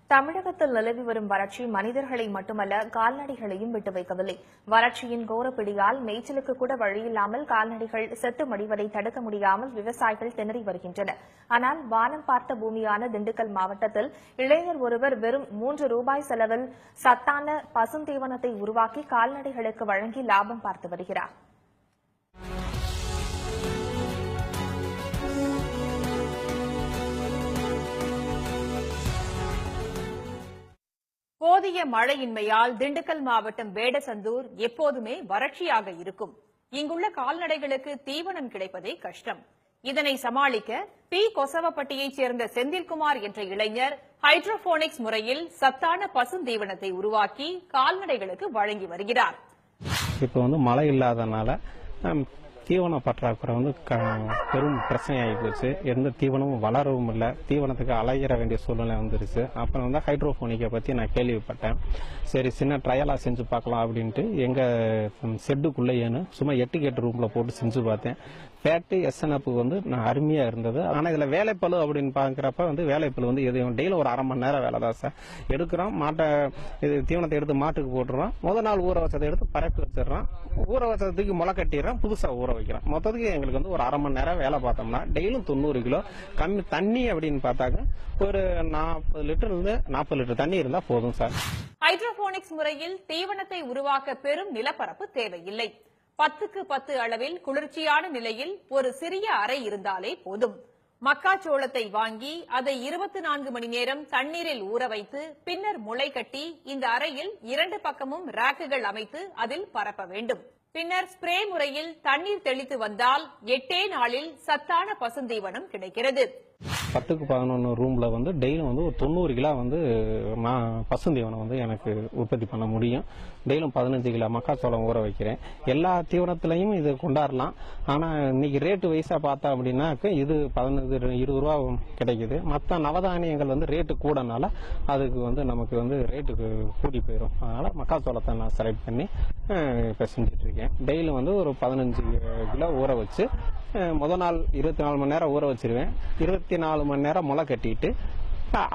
தமிழகத்தில் நிலவி வரும் வறட்சி மனிதர்களை மட்டுமல்ல கால்நடைகளையும் விட்டு வைக்கவில்லை. வறட்சியின் கோரப்பிடியால் மேய்ச்சலுக்கு கூட வழியில்லாமல் கால்நடைகள் செத்து மடிவதை தடுக்க முடியாமல் விவசாயிகள் திணறி வருகின்றனர். ஆனால் வானம் பார்த்த பூமியான திண்டுக்கல் மாவட்டத்தில் இளைஞர் ஒருவர் வெறும் ரூபாய் செலவில் சத்தான பசுந்தீவனத்தை உருவாக்கி கால்நடைகளுக்கு வழங்கி லாபம் பார்த்து வருகிறார். போதிய மழையின்மையால் திண்டுக்கல் மாவட்டம் வேடசந்தூர் எப்போதுமே வறட்சியாக இருக்கும். இங்குள்ள கால்நடைகளுக்கு தீவனம் கிடைப்பதே கஷ்டம். இதனை சமாளிக்க பி கொசவப்பட்டியைச் சேர்ந்த செந்தில்குமார் என்ற இளைஞர் ஹைட்ரோபோனிக்ஸ் முறையில் சத்தான பசுந்தீவனத்தை உருவாக்கி கால்நடைகளுக்கு வழங்கி வருகிறார். இப்ப மழை இல்லாதனால தீவன பற்றாக்குறை பெரும் பிரச்சனையாகி போச்சு. எந்த தீவனமும் வளரவும் இல்லை, தீவனத்துக்கு அலையிற வேண்டிய சூழ்நிலை வந்துருச்சு. அப்புறம் ஹைட்ரோபோனிக்கை பற்றி நான் கேள்விப்பட்டேன். சரி, சின்ன ட்ரையலாக செஞ்சு பார்க்கலாம் அப்படின்ட்டு எங்கள் ஷெட்டுக்குள்ளேயேன்னு சும்மா 8 ரூமில் போட்டு செஞ்சு பார்த்தேன். ஃபேட்டு எஸ்என்எப் நான் அருமையாக இருந்தது. ஆனால் இதில் வேலைப்பழு அப்படின்னு பார்க்குறப்ப வேலைப்பழு எதுவும் டெய்லி ஒரு 1/2 மணி நேரம் வேலை தான் சார். எடுக்கிறோம், இது தீவனத்தை எடுத்து மாட்டுக்கு போட்டுறோம். முதல் நாள் ஊற வச்சதை எடுத்து பரப்பி வச்சிடறோம். ஊற வச்சதுக்கு முளை கட்டிடுறோம், புதுசாக ஊற வைக்கிறோம். மொத்தத்துக்கு எங்களுக்கு ஒரு 1/2 மணி நேரம் வேலை பார்த்தோம்னா டெய்லியும் 90 கிலோ கம்மி தண்ணி அப்படின்னு பார்த்தாக்க ஒரு 40 லிட்டர் 40 லிட்டர் தண்ணி இருந்தா போதும் சார். ஹைட்ரோபோனிக்ஸ் முறையில் தீவனத்தை உருவாக்க பெரும் நிலப்பரப்பு தேவையில்லை. 10க்கு 10 அளவில் குளிர்ச்சியான நிலையில் ஒரு சிறிய அறை இருந்தாலே போதும். மக்காச்சோளத்தை வாங்கி அதை 24 மணி நேரம் தண்ணீரில் ஊற வைத்து பின்னர் முளை கட்டி இந்த அறையில் 2 பக்கமும் ரேக்குகள் அமைத்து அதில் பரப்ப வேண்டும். பின்னர் ஸ்ப்ரே முறையில் தண்ணீர் தெளித்து வந்தால் 8 நாளில் சத்தான பசுந்தீவனம் கிடைக்கிறது. 10க்கு 11 ரூம்ல டெய்லியும் ஒரு 90 கிலோ பசுந்தீவனம் எனக்கு உற்பத்தி பண்ண முடியும். டெய்லியும் 15 கிலோ மக்காச்சோளம் ஊற வைக்கிறேன். எல்லா தீவனத்திலையும் இது கொண்டாடலாம். ஆனா இன்னைக்கு ரேட்டு வைஸா பார்த்தா அப்படின்னாக்க இது 15-20 ரூபா கிடைக்குது. மற்ற நவதானியங்கள் ரேட்டு கூடனால அதுக்கு நமக்கு ரேட்டுக்கு கூடி போயிடும். அதனால மக்காச்சோளத்தை நான் செலக்ட் பண்ணி இப்ப செஞ்சுட்டு இருக்கேன். டெய்லியும் ஒரு 15 கிலோ ஊற வச்சு முதல் நாள் 24 மணி நேரம் ஊற வச்சிருவேன். 24 மணி நேரம் முளை கட்டிட்டு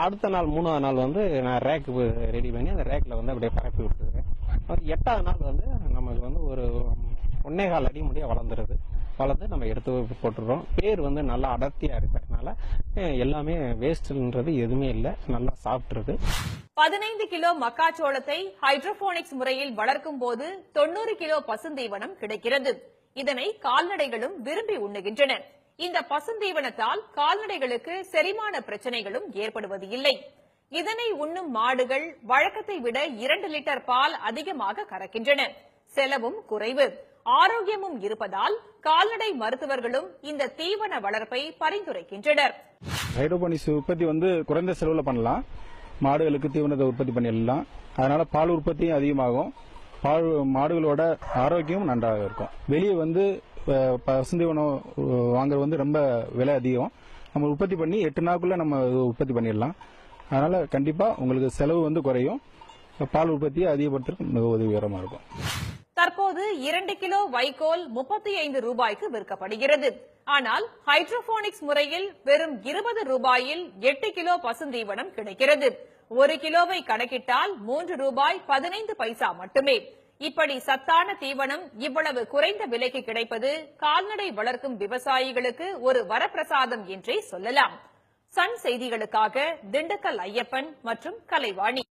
அடுத்த நாள் 3வது நாள் நான் ரேக்கு ரெடி பண்ணி அந்த ரேக்ல அப்படியே பரப்பி விட்டுருவேன். 8வது நாள் நமக்கு ஒரு 1.25 அடி முடிய வளர்ந்துருது. வளர்ந்து நம்ம எடுத்து போட்டுறோம். பேர் நல்லா அடர்த்தியா இருக்கிறதுனால எல்லாமே வேஸ்ட்ன்றது எதுவுமே இல்லை, நல்லா சாப்பிட்டுருது. 15 கிலோ மக்காச்சோளத்தை ஹைட்ரோபோனிக்ஸ் முறையில் வளர்க்கும் போது 90 கிலோ பசுந்தீவனம் கிடைக்கிறது. இதனை கால்நடைகளும் விரும்பி உண்ணுகின்றன. இந்த பசுந்தீவனத்தால் கால்நடைகளுக்கு செரிமான பிரச்சனைகளும் ஏற்படுவது இல்லை. இதனை உண்ணும் மாடுகள் வழக்கத்தை விட 2 லிட்டர் பால் அதிகமாக கறக்கின்றன. செலவும் குறைவு, ஆரோக்கியமும் இருப்பதால் கால்நடை மருத்துவர்களும் இந்த தீவன வளர்ப்பை பரிந்துரைக்கின்றனர். ஹைட்ரோபோனிக்ஸ் உற்பத்தி குறைந்த செலவுல பண்ணலாம். மாடுகளுக்கு தீவனத்தை உற்பத்தி பண்ணிடலாம். அதனால பால் உற்பத்தியும் அதிகமாகும். மாடுகளோட ஆரோக்கியம் நன்றாக இருக்கும். வெளியே பசுந்தீவனம் வாங்குறது ரொம்ப விலை அதிகம். நம்ம உற்பத்தி பண்ணி 8 நாளுக்குள்ள நம்ம உற்பத்தி பண்ணிடலாம். அதனால கண்டிப்பா உங்களுக்கு செலவு குறையும். பால் உற்பத்தியை அதிகப்படுத்துறதுக்கு மிக உதவிகரமா இருக்கும். தற்போது 2 கிலோ வைக்கோல் 35 ரூபாய்க்கு விற்கப்படுகிறது. ஆனால் ஹைட்ரோபோனிக்ஸ் முறையில் வெறும் 20 ரூபாயில் 8 கிலோ பசுந்தீவனம் கிடைக்கிறது. 1 கிலோவை கணக்கிட்டால் $3.15 மட்டுமே. இப்படி சத்தான தீவனம் இவ்வளவு குறைந்த விலைக்கு கிடைப்பது கால்நடை வளர்க்கும் விவசாயிகளுக்கு ஒரு வரப்பிரசாதம் என்றே சொல்லலாம். சன் செய்திகளுக்காக திண்டுக்கல் ஐயப்பன் மற்றும் கலைவாணி.